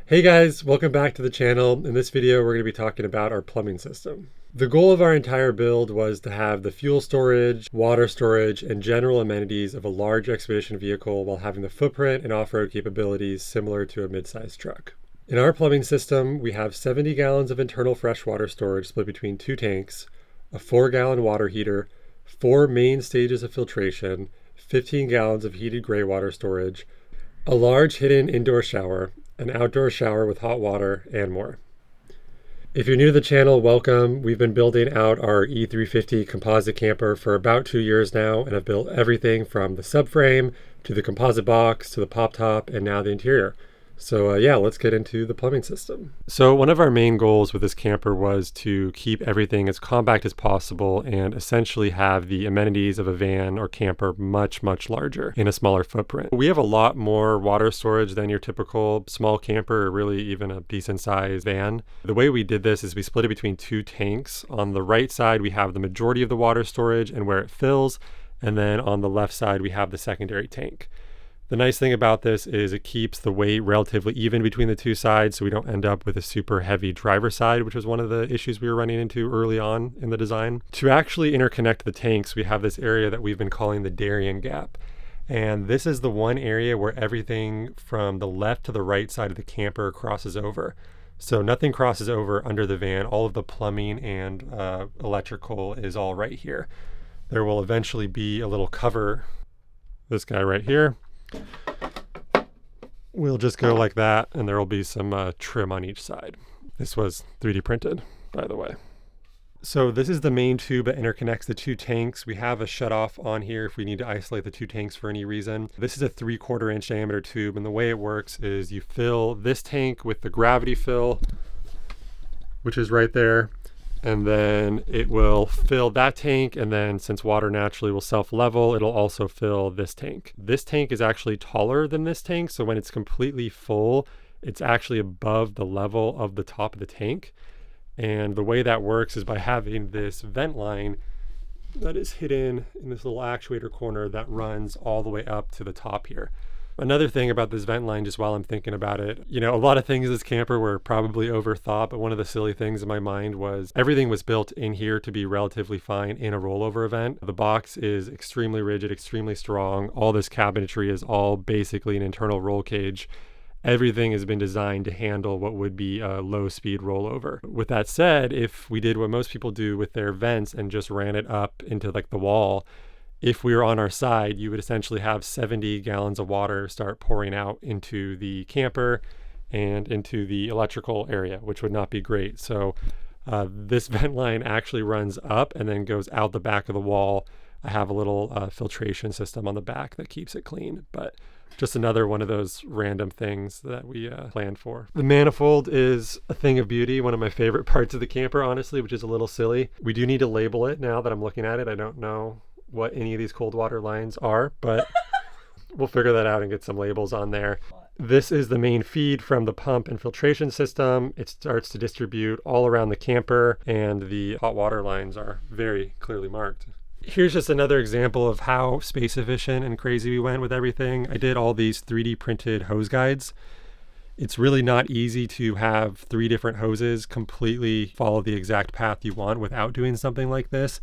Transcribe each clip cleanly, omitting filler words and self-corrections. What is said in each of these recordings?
Hey guys, welcome back to the channel. In this video, we're going to be talking about our plumbing system. The goal of our entire build was to have the fuel storage, water storage, and general amenities of a large expedition vehicle while having the footprint and off-road capabilities similar to a mid-sized truck. In our plumbing system, we have 70 gallons of internal freshwater storage split between 2 tanks, a 4-gallon water heater, 4 main stages of filtration, 15 gallons of heated gray water storage, a large hidden indoor shower, an outdoor shower with hot water, and more. If you're new to the channel, welcome. We've been building out our E350 composite camper for about 2 years now, and have built everything from the subframe to the composite box to the pop top and now the interior. So yeah, let's get into the plumbing system. So one of our main goals with this camper was to keep everything as compact as possible and essentially have the amenities of a van or camper much larger in a smaller footprint. We have a lot more water storage than your typical small camper or really even a decent sized van. The way we did this is we split it between 2 tanks. On the right side, we have the majority of the water storage and where it fills. And then on the left side, we have the secondary tank. The nice thing about this is it keeps the weight relatively even between the 2 sides, so we don't end up with a super heavy driver's side, which was one of the issues we were running into early on in the design. To actually interconnect the tanks, we have this area that we've been calling the Darien Gap. And this is the one area where everything from the left to the right side of the camper crosses over. So nothing crosses over under the van. All of the plumbing and electrical is all right here. There will eventually be a little cover, this guy right here. We'll just go like that, and there will be some trim on each side. This was 3D printed, by the way. So this is the main tube that interconnects the 2 tanks. We have a shutoff on here if we need to isolate the 2 tanks for any reason. This is a 3/4 inch diameter tube, and the way it works is you fill this tank with the gravity fill, which is right there. And then it will fill that tank, and then since water naturally will self-level, it'll also fill this tank. This tank is actually taller than this tank, so when it's completely full, it's actually above the level of the top of the tank. And the way that works is by having this vent line that is hidden in this little actuator corner that runs all the way up to the top here. Another thing about this vent line, just while I'm thinking about it, a lot of things in this camper were probably overthought, but one of the silly things in my mind was everything was built in here to be relatively fine in a rollover event. The box is extremely rigid, extremely strong. All this cabinetry is all basically an internal roll cage. Everything has been designed to handle what would be a low speed rollover. With that said, if we did what most people do with their vents and just ran it up into like the wall, if we were on our side, you would essentially have 70 gallons of water start pouring out into the camper and into the electrical area, which would not be great. So this vent line actually runs up and then goes out the back of the wall. I have a little filtration system on the back that keeps it clean, but just another one of those random things that we planned for. The manifold is a thing of beauty, one of my favorite parts of the camper, honestly, which is a little silly. We do need to label it now that I'm looking at it. I don't know what any of these cold water lines are, but we'll figure that out and get some labels on there. This is the main feed from the pump and filtration system. It starts to distribute all around the camper, and the hot water lines are very clearly marked. Here's just another example of how space efficient and crazy we went with everything. I did all these 3D printed hose guides. It's really not easy to have 3 different hoses completely follow the exact path you want without doing something like this.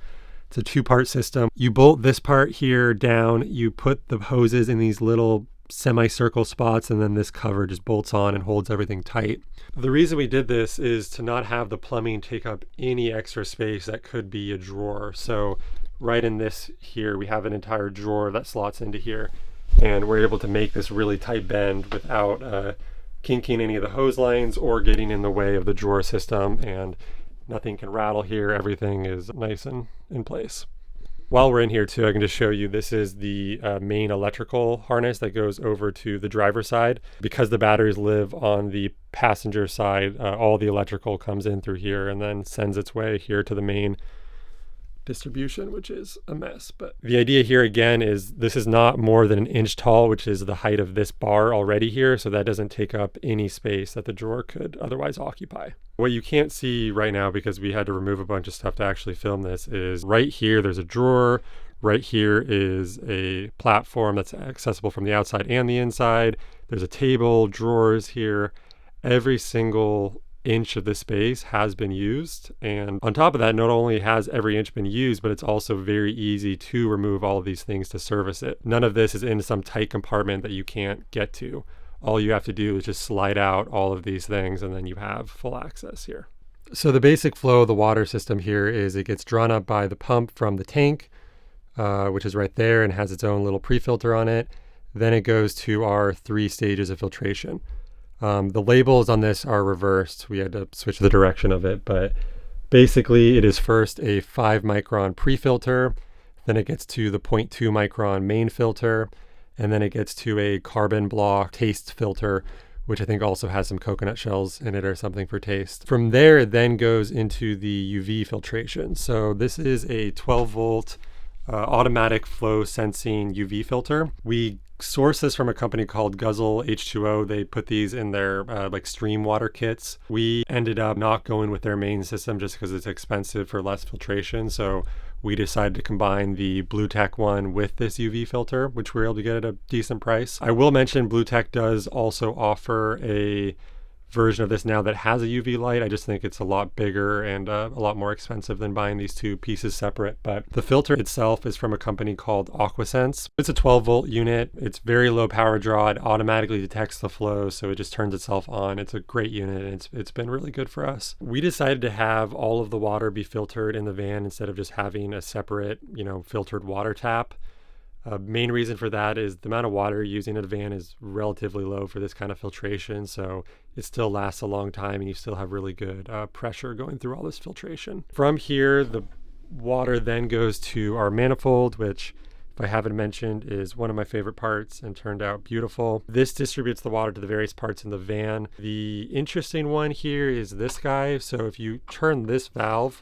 It's a 2-part system. You bolt this part here down, you put the hoses in these little semicircle spots, and then this cover just bolts on and holds everything tight. The reason we did this is to not have the plumbing take up any extra space that could be a drawer. So right in this here, we have an entire drawer that slots into here, and we're able to make this really tight bend without kinking any of the hose lines or getting in the way of the drawer system, and nothing can rattle here. Everything is nice and in place. While we're in here too, I can just show you, this is the main electrical harness that goes over to the driver's side. Because the batteries live on the passenger side, all the electrical comes in through here and then sends its way here to the main distribution, which is a mess. But the idea here again is this is not more than 1 inch tall, which is the height of this bar already here, so that doesn't take up any space that the drawer could otherwise occupy. What you can't see right now, because we had to remove a bunch of stuff to actually film this, is right here there's a drawer. Right here is a platform that's accessible from the outside and the inside. There's a table, drawers here. every single inch of the space has been used. And on top of that, not only has every inch been used, but it's also very easy to remove all of these things to service it. None of this is in some tight compartment that you can't get to. All you have to do is just slide out all of these things and then you have full access here. So the basic flow of the water system here is it gets drawn up by the pump from the tank, which is right there and has its own little pre-filter on it. Then it goes to our 3 stages of filtration. The labels on this are reversed. We had to switch the direction of it, but basically it is first a 5 micron pre-filter, then it gets to the 0.2 micron main filter, and then it gets to a carbon block taste filter, which I think also has some coconut shells in it or something for taste. From there, it then goes into the UV filtration. So this is a 12 volt automatic flow sensing UV filter. We source this from a company called Guzzle H2O. They put these in their like stream water kits. We ended up not going with their main system just because it's expensive for less filtration. So we decided to combine the BlueTech one with this UV filter, which we were able to get at a decent price. I will mention BlueTech does also offer a version of this now that has a UV light. I just think it's a lot bigger and a lot more expensive than buying these 2 pieces separate. But the filter itself is from a company called AquaSense. It's a 12 volt unit. It's very low power draw. It automatically detects the flow, so it just turns itself on. It's a great unit and it's been really good for us. We decided to have all of the water be filtered in the van instead of just having a separate, filtered water tap. Main reason for that is the amount of water using in a van is relatively low for this kind of filtration, so it still lasts a long time and you still have really good pressure going through all this filtration. From here, the water then goes to our manifold, which, if I haven't mentioned, is one of my favorite parts and turned out beautiful. This distributes the water to the various parts in the van. The interesting one here is this guy. So if you turn this valve,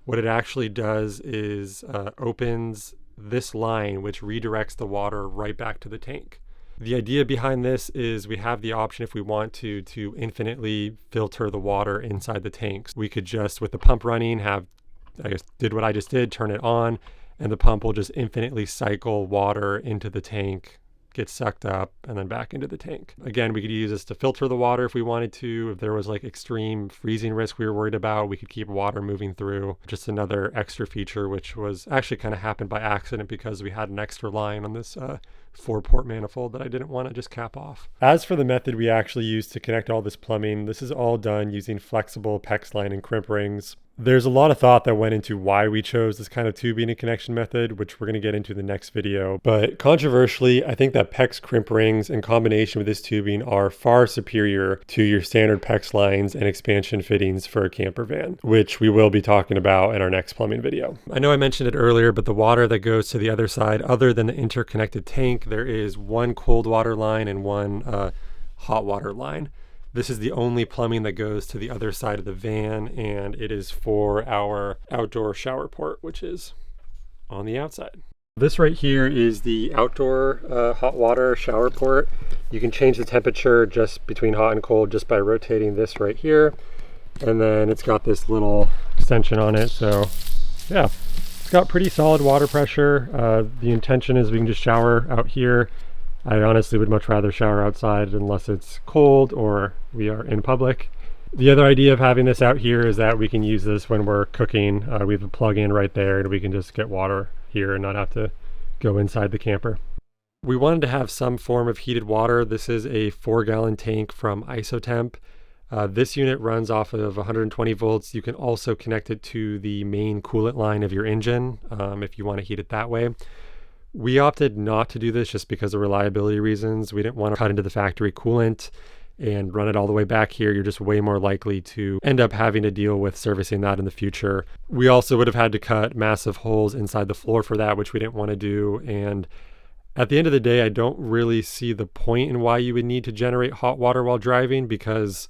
what it actually does is opens this line, which redirects the water right back to the tank. The idea behind this is we have the option, if we want to infinitely filter the water inside the tanks. We could just, with the pump running, did what I just did, turn it on, and the pump will just infinitely cycle water into the tank, get sucked up, and then back into the tank. Again, we could use this to filter the water if we wanted to. If there was like extreme freezing risk we were worried about, we could keep water moving through. Just another extra feature, which was actually kind of happened by accident because we had an extra line on this 4-port manifold that I didn't want to just cap off. As for the method we actually used to connect all this plumbing, this is all done using flexible PEX line and crimp rings. There's a lot of thought that went into why we chose this kind of tubing and connection method, which we're going to get into in the next video. But controversially, I think that PEX crimp rings in combination with this tubing are far superior to your standard PEX lines and expansion fittings for a camper van, which we will be talking about in our next plumbing video. I know I mentioned it earlier, but the water that goes to the other side, other than the interconnected tank, there is one cold water line and one hot water line. This is the only plumbing that goes to the other side of the van, and it is for our outdoor shower port, which is on the outside. This right here is the outdoor hot water shower port. You can change the temperature just between hot and cold just by rotating this right here. And then it's got this little extension on it. So yeah, it's got pretty solid water pressure. The intention is we can just shower out here. I honestly would much rather shower outside unless it's cold or we are in public. The other idea of having this out here is that we can use this when we're cooking. We have a plug-in right there and we can just get water here and not have to go inside the camper. We wanted to have some form of heated water. This is a 4-gallon tank from Isotemp. This unit runs off of 120 volts. You can also connect it to the main coolant line of your engine if you want to heat it that way. We opted not to do this just because of reliability reasons. We didn't want to cut into the factory coolant and run it all the way back here. You're just way more likely to end up having to deal with servicing that in the future. We also would have had to cut massive holes inside the floor for that, which we didn't want to do. And at the end of the day, I don't really see the point in why you would need to generate hot water while driving, because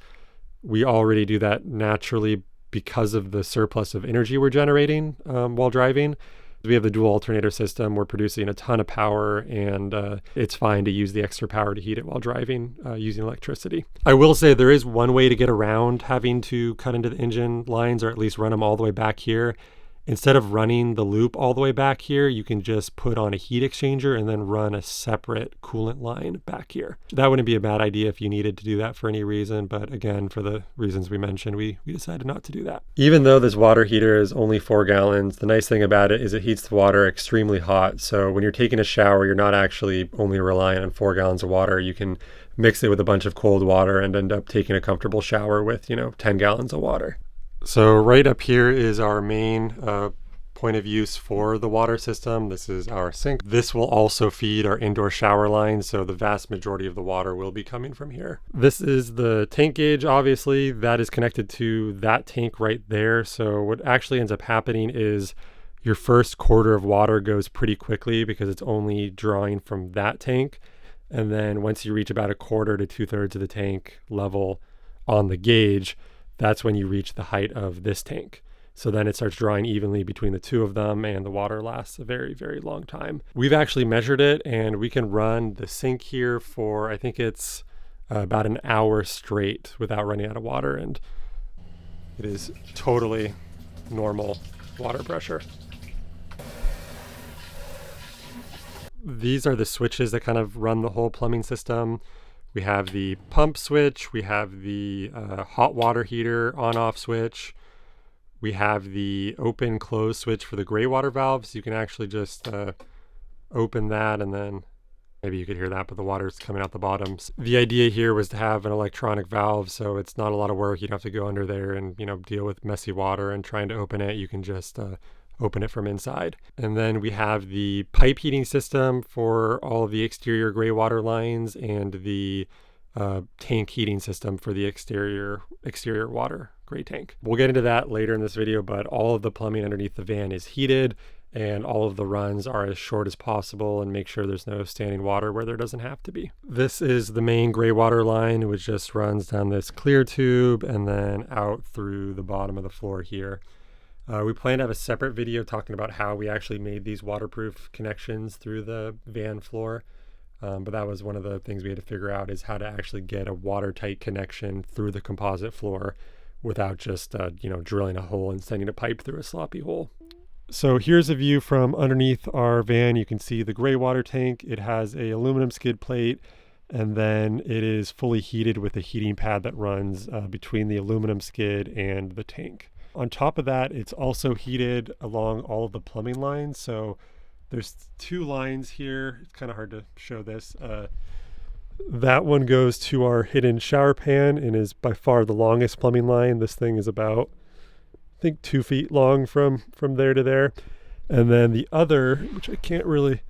we already do that naturally because of the surplus of energy we're generating while driving. We have the dual alternator system. We're producing a ton of power, and it's fine to use the extra power to heat it while driving using electricity. I will say there is one way to get around having to cut into the engine lines, or at least run them all the way back here, instead of running the loop all the way back here, you can just put on a heat exchanger and then run a separate coolant line back here. That wouldn't be a bad idea if you needed to do that for any reason, but again, for the reasons we mentioned, we decided not to do that. Even though this water heater is only 4 gallons, the nice thing about it is it heats the water extremely hot. So when you're taking a shower, you're not actually only relying on 4 gallons of water. You can mix it with a bunch of cold water and end up taking a comfortable shower with, 10 gallons of water. So right up here is our main point of use for the water system. This is our sink. This will also feed our indoor shower line, so the vast majority of the water will be coming from here. This is the tank gauge, obviously. That is connected to that tank right there. So what actually ends up happening is your first quarter of water goes pretty quickly because it's only drawing from that tank. And then once you reach about a quarter to 2/3 of the tank level on the gauge, that's when you reach the height of this tank. So then it starts drawing evenly between the two of them and the water lasts a very, very long time. We've actually measured it and we can run the sink here for, I think it's about an hour straight without running out of water. And it is totally normal water pressure. These are the switches that kind of run the whole plumbing system. We have the pump switch, we have the hot water heater on-off switch, we have the open-close switch for the gray water valves. You can actually just open that and then maybe you could hear that, but the water's coming out the bottoms. The idea here was to have an electronic valve, so it's not a lot of work. You don't have to go under there and deal with messy water and trying to open it. You can just open it from inside. And then we have the pipe heating system for all of the exterior gray water lines and the tank heating system for the exterior water gray tank. We'll get into that later in this video, but all of the plumbing underneath the van is heated and all of the runs are as short as possible and make sure there's no standing water where there doesn't have to be. This is the main gray water line, which just runs down this clear tube and then out through the bottom of the floor here. We plan to have a separate video talking about how we actually made these waterproof connections through the van floor. But that was one of the things we had to figure out, is how to actually get a watertight connection through the composite floor without just, drilling a hole and sending a pipe through a sloppy hole. So here's a view from underneath our van. You can see the gray water tank. It has a aluminum skid plate, and then it is fully heated with a heating pad that runs between the aluminum skid and the tank. On top of that, it's also heated along all of the plumbing lines. So there's 2 lines here. It's kind of hard to show this. That one goes to our hidden shower pan and is by far the longest plumbing line. This thing is about, I think, 2 feet long from there to there. And then the other, which I can't really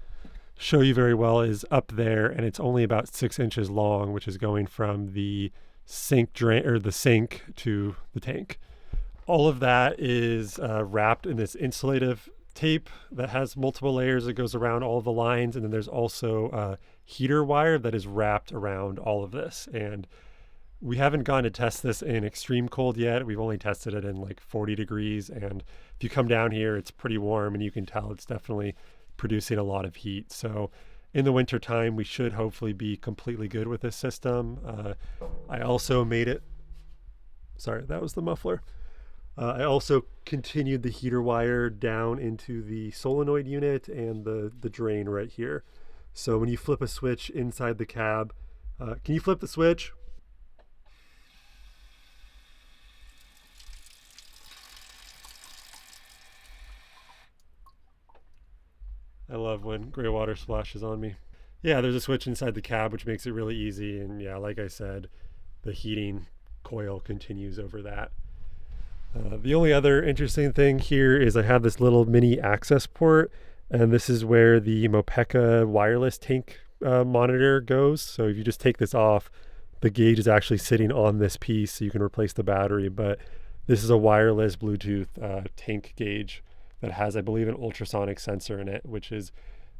show you very well, is up there, and it's only about 6 inches long, which is going from the sink drain or the sink to the tank. All of that is wrapped in this insulative tape that has multiple layers that goes around all of the lines. And then there's also heater wire that is wrapped around all of this. And we haven't gone to test this in extreme cold yet. We've only tested it in like 40 degrees. And if you come down here, it's pretty warm and you can tell it's definitely producing a lot of heat. So in the winter time, we should hopefully be completely good with this system. I also made it, sorry, that was the muffler. I also continued the heater wire down into the solenoid unit and the drain right here. So when you flip a switch inside the cab, can you flip the switch? I love when gray water splashes on me. Yeah, there's a switch inside the cab, which makes it really easy. And yeah, like I said, the heating coil continues over that. The only other interesting thing here is I have this little mini access port, and this is where the Mopeka wireless tank monitor goes. So if you just take this off, the gauge is actually sitting on this piece, so you can replace the battery. But this is a wireless Bluetooth tank gauge that has, I believe, an ultrasonic sensor in it, which is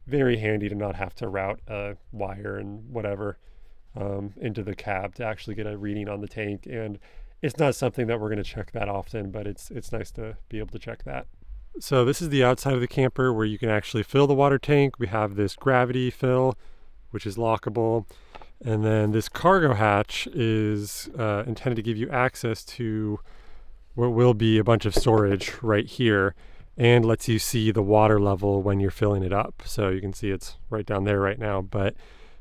very handy to not have to route a wire and whatever into the cab to actually get a reading on the tank. And it's not something that we're going to check that often, but it's nice to be able to check that. So this is the outside of the camper where you can actually fill the water tank. We have this gravity fill, which is lockable. And then this cargo hatch is intended to give you access to what will be a bunch of storage right here. and lets you see the water level when you're filling it up. So you can see it's right down there right now. But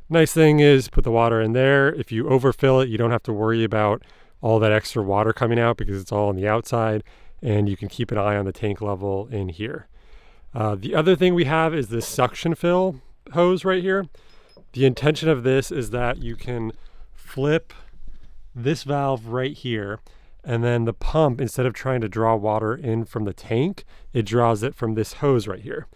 nice thing is put the water in there. If you overfill it, you don't have to worry about all that extra water coming out because it's all on the outside, and you can keep an eye on the tank level in here. The other thing we have is this suction fill hose right here. The intention of this is that you can flip this valve right here, and then the pump, instead of trying to draw water in from the tank, it draws it from this hose right here.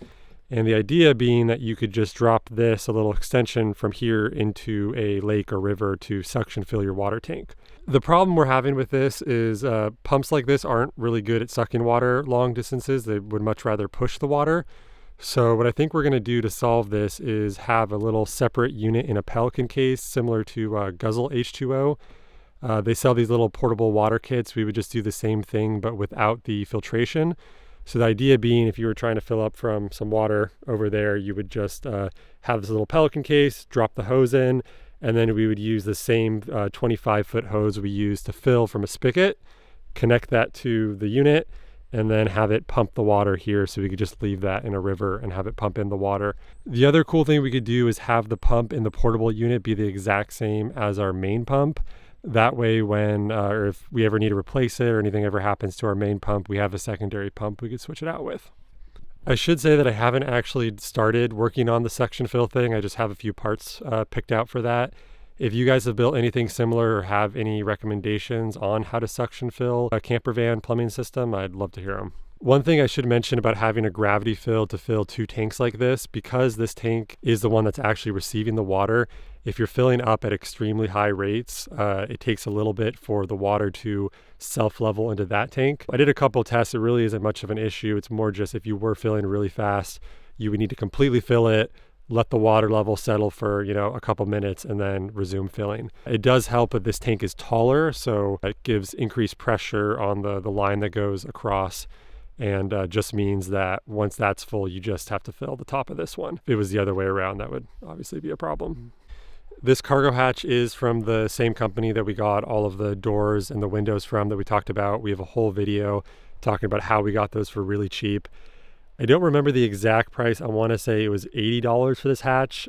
And the idea being that you could just drop this, a little extension from here, into a lake or river to suction fill your water tank. The problem we're having with this is pumps like this aren't really good at sucking water long distances. They would much rather push the water. So what I think we're going to do to solve this is have a little separate unit in a Pelican case similar to Guzzle H2O. They sell these little portable water kits. We would just do the same thing but without the filtration. So the idea being, if you were trying to fill up from some water over there, you would just have this little Pelican case, drop the hose in, and then we would use the same 25-foot hose we use to fill from a spigot, connect that to the unit, and then have it pump the water here, so we could just leave that in a river and have it pump in the water. The other cool thing we could do is have the pump in the portable unit be the exact same as our main pump. That way, when or if we ever need to replace it or anything ever happens to our main pump, we have a secondary pump we could switch it out with. I should say that I haven't actually started working on the suction fill thing. I just have a few parts picked out for that. If you guys have built anything similar or have any recommendations on how to suction fill a camper van plumbing system, I'd love to hear them. One thing I should mention about having a gravity fill to fill two tanks like this, because this tank is the one that's actually receiving the water, if you're filling up at extremely high rates, it takes a little bit for the water to self-level into that tank. I did a couple tests. It really isn't much of an issue. It's more just if you were filling really fast, you would need to completely fill it, let the water level settle for, a couple minutes, and then resume filling. It does help that this tank is taller, so it gives increased pressure on the line that goes across, and just means that once that's full, you just have to fill the top of this one. If it was the other way around, that would obviously be a problem. This cargo hatch is from the same company that we got all of the doors and the windows from that we talked about. We have a whole video talking about how we got those for really cheap. I don't remember the exact price. I want to say it was $80 for this hatch.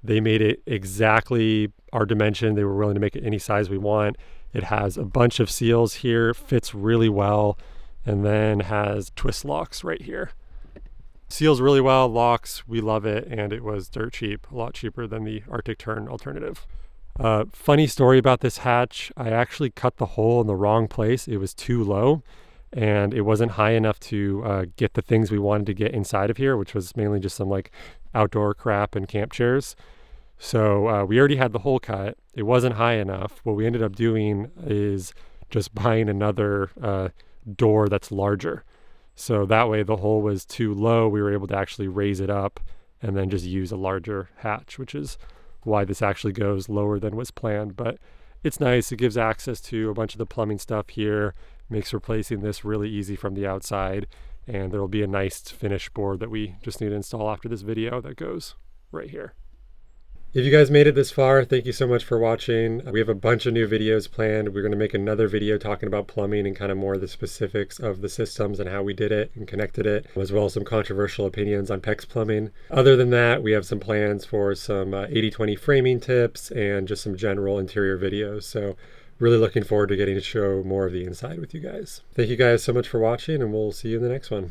They made it exactly our dimension. They were willing to make it any size we want. It has a bunch of seals here, fits really well, and then has twist locks right here. Seals really well, locks, we love it, and it was dirt cheap, a lot cheaper than the Arctic Tern alternative. Funny story about this hatch, I actually cut the hole in the wrong place. It was too low, and it wasn't high enough to get the things we wanted to get inside of here, which was mainly just some outdoor crap and camp chairs. So we already had the hole cut. It wasn't high enough. What we ended up doing is just buying another door that's larger. So that way the hole was too low. We were able to actually raise it up and then just use a larger hatch, which is why this actually goes lower than was planned. But it's nice. It gives access to a bunch of the plumbing stuff here, makes replacing this really easy from the outside. And there will be a nice finished board that we just need to install after this video that goes right here. If you guys made it this far, thank you so much for watching. We have a bunch of new videos planned. We're going to make another video talking about plumbing and kind of more of the specifics of the systems and how we did it and connected it, as well as some controversial opinions on PEX plumbing. Other than that, we have some plans for some 80/20 framing tips and just some general interior videos. So really looking forward to getting to show more of the inside with you guys. Thank you guys so much for watching, and we'll see you in the next one.